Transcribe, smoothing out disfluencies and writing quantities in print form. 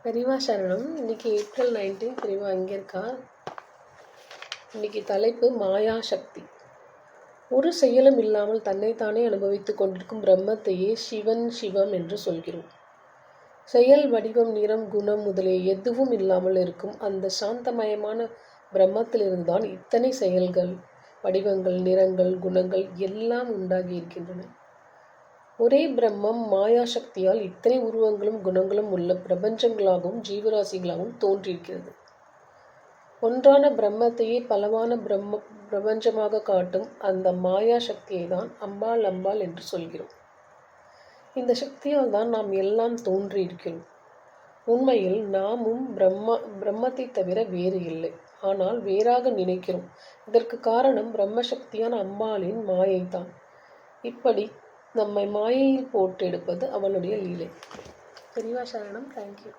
பெரியவா சரணம். இன்னைக்கு ஏப்ரல் 19 பெரியவா அங்கே இருக்கா. இன்னைக்கு தலைப்பு மாயாசக்தி. ஒரு செயலும் இல்லாமல் தன்னைத்தானே அனுபவித்துக் கொண்டிருக்கும் பிரம்மத்தையே சிவன் சிவம் என்று சொல்கிறோம். செயல், வடிவம், நிறம், குணம் முதலிய எதுவும் இல்லாமல் இருக்கும் அந்த சாந்தமயமான பிரம்மத்திலிருந்துதான் இத்தனை செயல்கள், வடிவங்கள், நிறங்கள், குணங்கள் எல்லாம் உண்டாகி இருக்கின்றன. ஒரே பிரம்மம் மாயாசக்தியால் இத்தனை உருவங்களும் குணங்களும் உள்ள பிரபஞ்சங்களாகவும் ஜீவராசிகளாகவும் தோன்றியிருக்கிறது. ஒன்றான பிரம்மத்தையே பலவான பிரபஞ்சமாக காட்டும் அந்த மாயாசக்தியை தான் அம்பாள் அம்பாள் என்று சொல்கிறோம். இந்த சக்தியால் தான் நாம் எல்லாம் தோன்றியிருக்கிறோம். உண்மையில் நாமும் பிரம்மத்தை தவிர வேறு இல்லை. ஆனால் வேறாக நினைக்கிறோம். இதற்கு காரணம் பிரம்மசக்தியான அம்பாளின் மாயை தான். இப்படி நம்மை மாயையில் போட்டெடுப்பது அவளுடைய லீலை. பெரியவா சரணம். தேங்க்யூ.